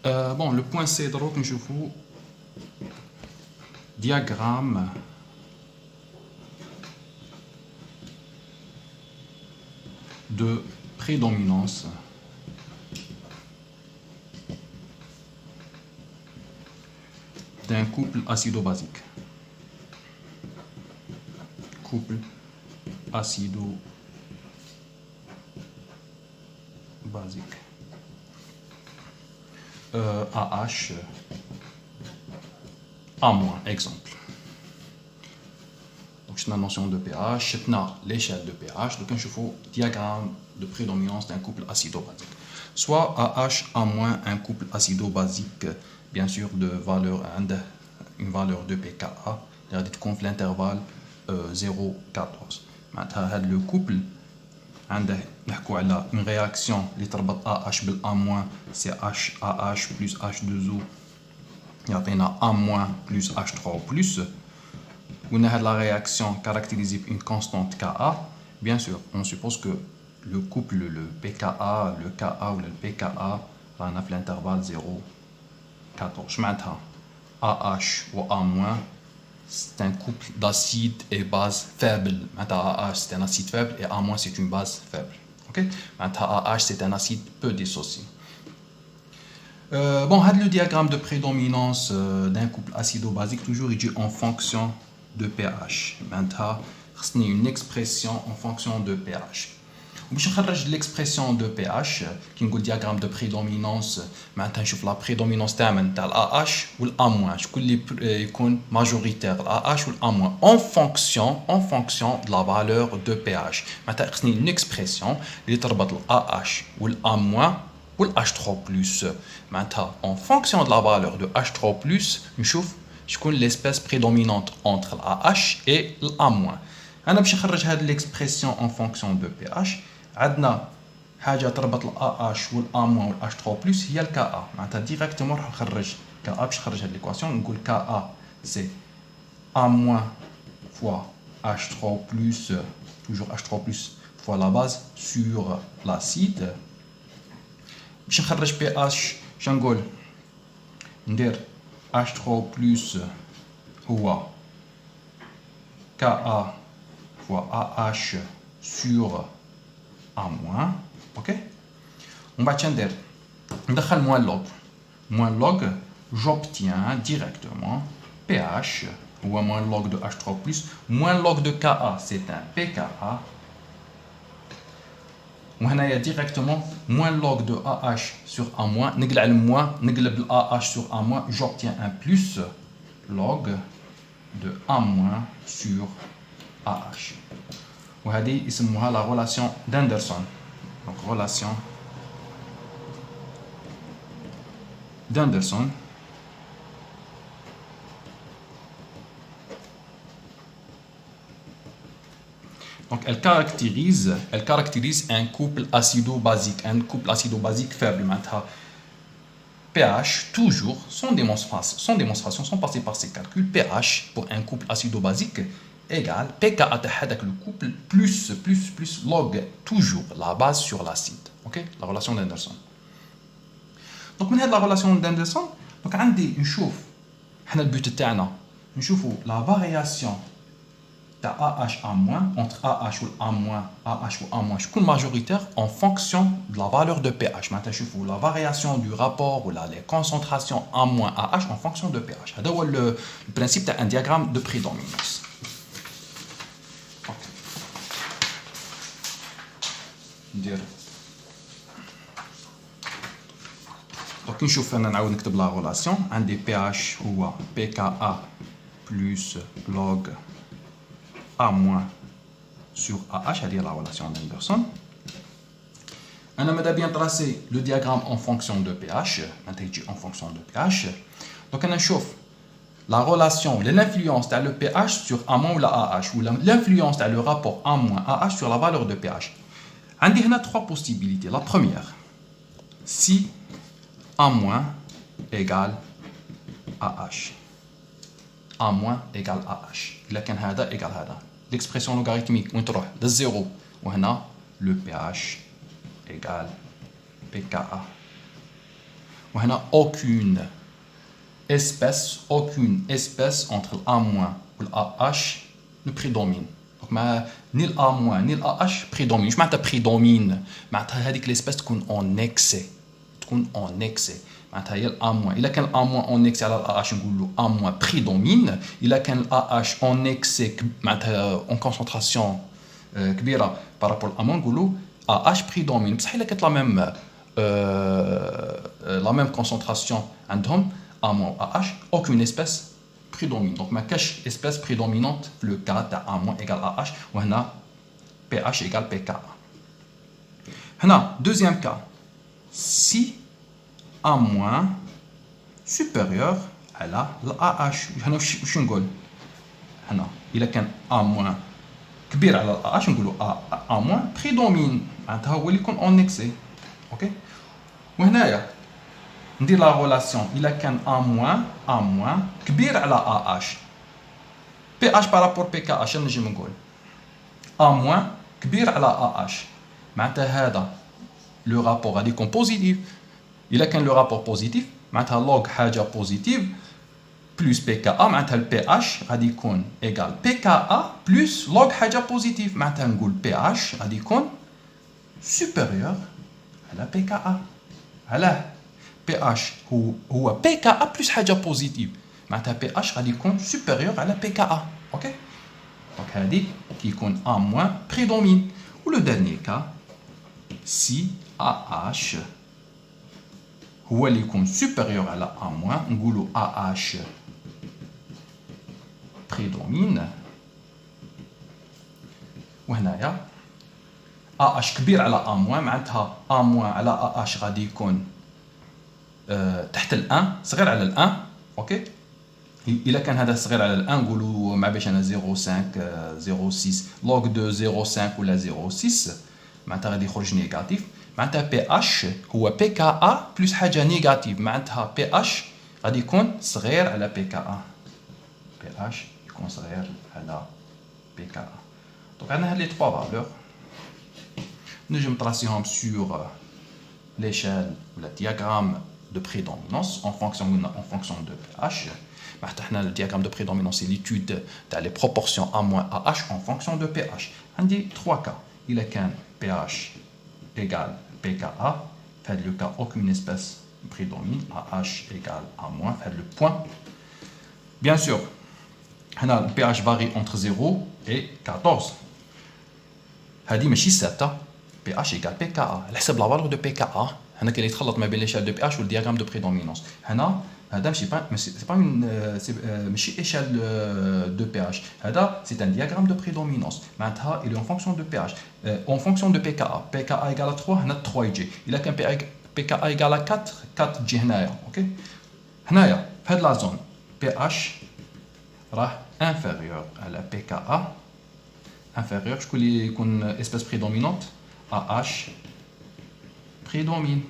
Bon, le point C, donc, je vous diagramme de prédominance d'un couple acido-basique. Couple acido-basique. AH A-, exemple. Donc, c'est la notion de pH, c'est l'échelle de pH. Donc, je fais diagramme de prédominance d'un couple acido-basique. Soit AH A-, un couple acido-basique, bien sûr, de valeur une valeur de pKa, c'est-à-dire l'intervalle 0,14. Maintenant, le couple a une réaction qui تربط AH بال A-, c'est HAH plus H2O, il y a A- plus H3+. On a la réaction caractérisée par une constante Ka. Bien sûr, on suppose que le couple, le pKa, le Ka ou le pKa, on a l'intervalle 0,14. Maintenant, AH ou A-, c'est un couple d'acide et base faible. Maintenant, AH c'est un acide faible et A- c'est une base faible. Okay? Maintenant, AH c'est un acide peu dissocié. Bon, le diagramme de prédominance d'un couple acido-basique toujours il dit en fonction de pH. Maintenant, c'est une expression en fonction de pH. باش نخرج l'expression de pH كي نقول diagramme de prédominance معناتها نشوف la prédominance تاع ال AH و ال A- شكون اللي يكون majoritaire ال AH و ال A- en fonction de la valeur de pH. معناتها خصني une expression اللي تربط ال AH و ال A- ou le H3+. Maintenant, en fonction de la valeur de H3+, نشوف شكون l'espèce prédominante entre l'AH et l'A-. أنا باش نخرج هذه l'expression en fonction de pH. عندنا حاجة تربط l'AH والA- والH3+, هي le Ka. معناتها directement راح نخرج Ka باش نخرج هذه l'équation. نقول Ka c'est A- fois H3+, toujours H3+, fois la base sur l'acide. باش نخرج بي اش شنقول ندير H3+ هو Ka fois AH sur A-. اوكي ومن بعد شندير ندخل moins log j'obtiens directement pH هو moins log de H3+, moins log de Ka c'est un pKa. وهنايا directement moins log de AH sur A-, نقلع الموان نقلب AH sur A-, j'obtiens un plus log de A- sur AH. وهذه يسموها la relation d'Anderson. Donc relation d'Anderson. Donc elle caractérise un couple acido-basique, faible. Maintenant, pH, toujours, sans démonstration, sans passer par ces calculs, pH pour un couple acido-basique égale pKa le couple plus log, toujours la base sur l'acide. Ok, la relation d'Anderson. Donc, من هذه la relation d'Anderson, donc عندي نشوف حنا البوت تاعنا نشوفوا la variation AH A- entre AH ou A- شكون majoritaire en fonction de la valeur de pH. معناتها نشوفوا la variation du rapport ou les concentrations A- AH en fonction de pH. هذا هو le principe تاع un diagramme de prédominance. ندير دونك نشوف انا نعاود نكتب لا غولاسيون. عندي pH هو pKa plus log A- sur AH, هذه la relation d'Anderson. أنا bien tracer le diagramme en fonction de pH. En fonction de pH. Donc on نشوف la relation, l'influence de le pH sur A- ou la AH, ou l'influence de le rapport A- AH sur la valeur de pH. On a trois possibilités. La première, si A- égale AH. A- égale AH. لكن هذا égale هذا. L'expression logarithmique وين تروح للزيرو وهنا le pH égale pKa. وهنا aucune espèce entre A- ou l'AH ne prédomine. Donc ni l'A- ni l'AH prédomine. Je m'attends prédomine. معناتها هذيك l'espèce تكون en excès. معناتها هي الA-. إلا كان الA- en excès على الAH نقولوا A- prédomine. إلا كان الAH en excès معناتها en concentration كبيرة par rapport à الA- نقولوا AH prédomine. بصح إلا كانت la même concentration عندهم A- ou AH, aucune espèce prédomine. Donc ma cache espèce prédominante le cas de A- égale AH ou pH égale pKa. Deuxième cas, si A- supérieur à la AH. واش نقول هنا الا كان A- كبير على AH نقولوا A- prédomine معناتها هو اللي يكون en excès. اوكي وهنايا ندير لا غولاسيون الا كان A- كبير على AH pH بارابور PKa شنو نجي نقول A- كبير على AH معناتها هذا لو رابور غادي يكون بوزيتيف. الا كان لو رابور بوزيتيف معناتها لوغ حاجه بوزيتيف بلس PKa معناتها البي اش غادي يكون ايغال PKa بلس لوغ حاجه بوزيتيف معناتها نقول بي اش غادي يكون سوبيريور على PKa. علاه بي اش هو PKa بلس حاجه بوزيتيف معناتها بي اش غادي يكون سوبيريور على PKa. اوكي دونك هذه كيكون A- بريدومين. ولو ديرني كا سي AH هو اللي يكون سوبيريور على A- نقولوا AH بريدومين. وهنايا AH كبير على A- معناتها A- على AH غادي يكون تحت الان صغير على الان. اوكي الا كان هذا صغير على الان نقولوا مع باش انا 0.5 0.6 لوغ دو 0.5 ولا 0.6 معناتها غادي يخرج نيجاتيف معناتها بي اش هو PKa بلس حاجه نيجاتيف معناتها بي اش غادي يكون صغير على PKa. بي اش يكون صغير على PKa. دونك عندنا هاد لي 3 فالور نجم تراسيهم sur l'échelle ou le diagramme de prédominance en fonction de pH. Le diagramme de prédominance, c'est l'étude des proportions A-AH en fonction de pH. On dit 3 cas. Il y a qu'un pH égale PKa, fait le cas aucune espèce prédomine, AH égale A-, fait le point. Bien sûr, le pH varie entre 0 et 14. هذه ماشي ثابته pH égale PKa. على حسب لا فالور دو PKa هنا كاين يتخلط ما بين ليشال دو PH والدياغرام دو بريدومينونس. هنا هذا ماشي ماشي ايشال دو PH هذا سي ان دياغرام دو بريدومينونس معناتها il est en fonction de PH en fonction de PKa égale 3 هنا 3 يجي. الا كان PKa égale 4 4 تجي هنايا. اوكي هنايا في هاد لا زون PH راه inférieur على PKa inférieur. شكون اللي يكون اسبيس بريدومينونت AH prédomine.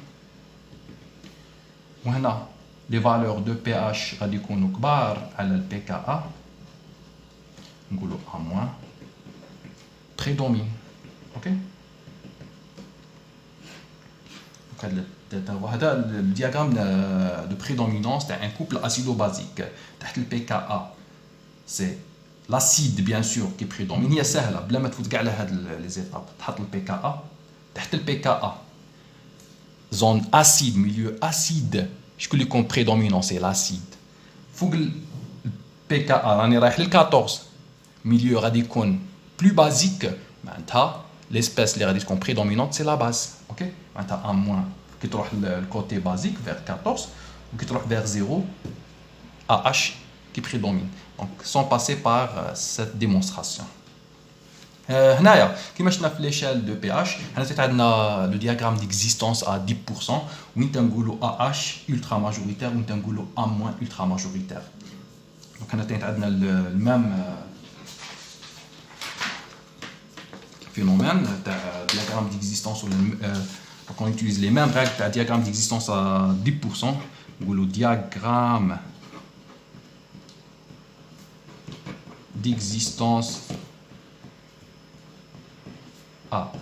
وهنا les valeurs de pH غادي يكونوا كبار على ال PKa نقولوا A- prédomine. اوكي هذا الدياغرام دو بريدومينونس تاع ان كوبل اسيدو بازيك. تحت ال PKa سي l'acide bien sûr qui prédomine. هي سهله بلا ما تفوت كاع على هاد لي زيتاب. تحط ال PKa تحت ال PKa zone acide milieu acide شكون اللي يكون prédominant c'est l'acide. فوق ال PKa راني رايح لل 14 milieu غادي يكون plus basique معناتها l'espèce اللي غادي تكون prédominante c'est la base. اوكي معناتها A- كي تروح للكوتي بازيك vers 14 وكي تروح vers 0 AH qui prédomine. Donc sans passer par cette démonstration. هنايا كيما شفنا في ليشال دو بي اش هنا عندنا لو دياغرام ديكزيستونس ا 10% وين تنقولوا ا اش الترا ماجوريتير وين تنقولوا ا موان الترا ماجوريتير. دونك هنا عندنا المام فينومين تاع دياغرام ديكزيستونس ولا دونك on utilise les mêmes règles تاع دياغرام ديكزيستونس ا 10% نقولوا دياغرام d'existence à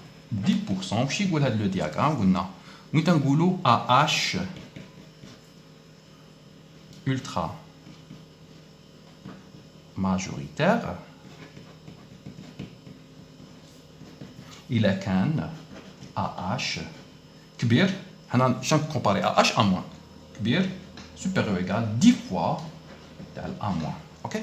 10%. وش يقول هذا لو دياغرام؟ قلنا وين تنقولوا AH ultra majoritaire إلا كان AH كبير. هنا شنو كومباري AH A moins كبير supérieur ou égal 10 fois تاع A moins. اوكي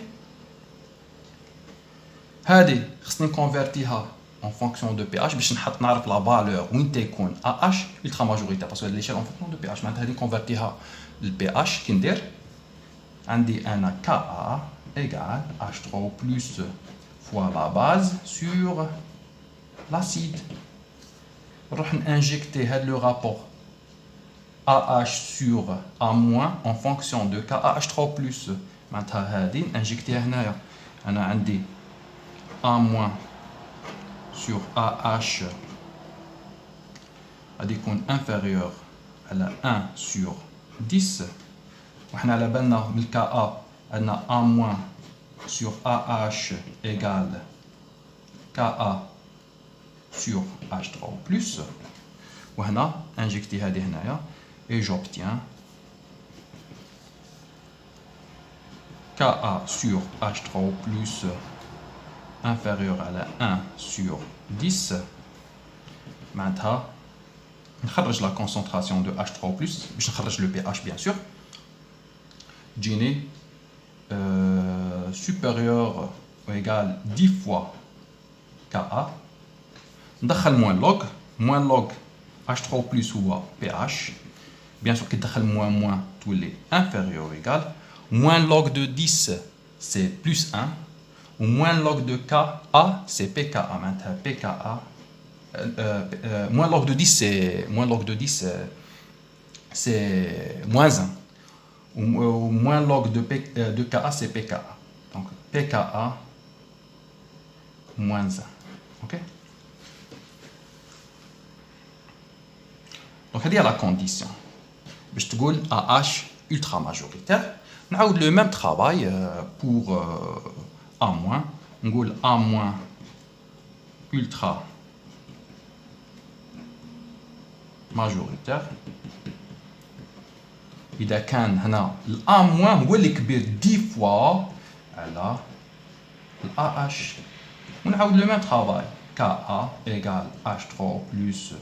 هذه خصني نكونفيرتيها en fonction de pH باش نحط نعرف لا فالور وين تيكون AH ultra majoritaire باسكو ليشيل en fonction de pH. معناتها هذه نكونفيرتيها للبي كي ندير عندي انا KA égale H3 plus fois la base sur l'acide. نروح نانجيكتي هذا لو رابور AH sur A- en fonction de KAH3 plus. معناتها هذه نانجيكتيها هنايا. انا عندي A- sur AH غادي يكون inférieur على 1 sur 10. وحنا على بالنا من KA عندنا A- sur AH égale KA sur H3 plus. وهنا انجيكتي هذه هنايا et j'obtiens KA sur H3 plus inférieur à 1 sur 10. معناتها نخرج la concentration de H3 plus باش نخرج le pH bien sûr. تجيني supérieur ou égal 10 fois KA. ندخل moins log H3 plus هو pH. Bien sûr كي تدخل moins تولي inférieur ou égal. Moins log de 10 c'est plus 1. Ou moins log de KA c'est PKA. معناتها PKA moins log de 10 c'est moins 1. Ou moins log de KA c'est PKA. Donc PKA moins 1. Ok. Donc هذه la condition باش تقول AH ultra majoritaire. نعاود le même travail pour A-. نقول A- ultra majoritaire إذا كان هنا A- هو اللي كبير 10 fois على AH. ونعاود le même travail KA égale H3 plus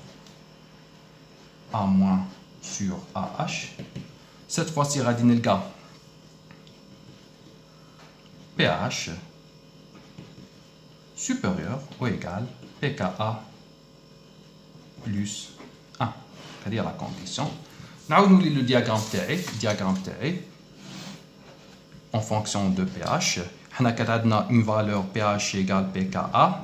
A- sur AH. Cette fois-ci غادي نلقى pH supérieur ou égal pKa plus 1. هذه la condition. نعاود نولي le diagramme تاعي en fonction de pH. حنا كانت عندنا une valeur pH égale pKa.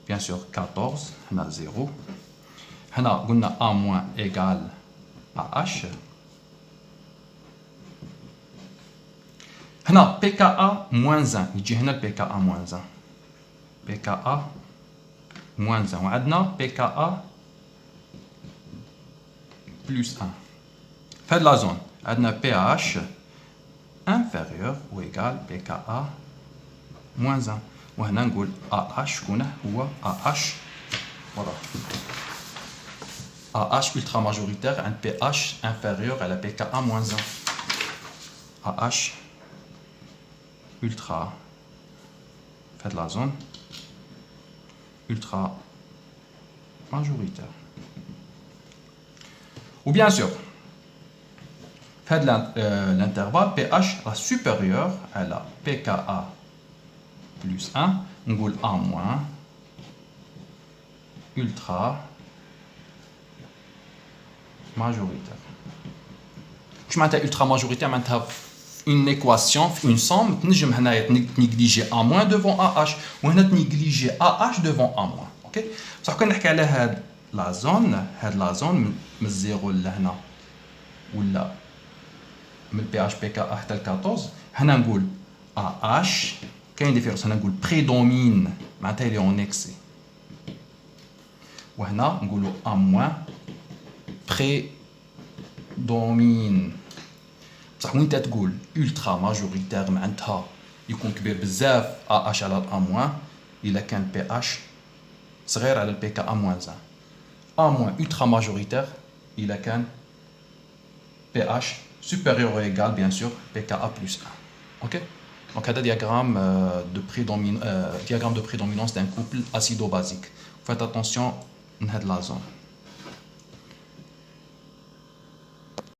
Bien sûr 14 هنا 0. هنا قلنا A- égale AH. هنا PKA moins 1 يجي هنا PKA moins 1. PKA moins 1 وعندنا PKA plus 1. في هاد لا زون عندنا pH inférieur ou égal PKA moins 1. وهنا نقول AH شكون هو AH. voilà AH ultra majoritaire عند pH inférieur à la PKA moins 1. AH ultra fait la zone ultra majoritaire. Ou bien sûr fait l'intervalle pH supérieur à la PKA plus 1. On dit A- ultra majoritaire. Je m'attends ultra majoritaire maintenant une équation, une somme, نجم هنايا négliger A- devant AH وهنا négliger AH devant A-. OK. بصح كون نحكي على هاد لا زون من الزيرو لهنا ولا من PH PKA حتى ل 14 هنا نقول AH كاين ديفيرونس. هنا نقول بريدومين معناتها لي اون اكسي. وهنا نقولوا A- بريدومين. بصح وين تقول ultra majoritaire معناتها يكون كبير بزاف AH على A- إلا كان PH صغير على PKA moins 1. A- ultra majoritaire إلا كان pH supérieur ou égal, bien sûr, pKa plus 1. Ok? Donc, c'est un diagramme de prédominance d'un couple acido-basique. Faites attention à cette zone.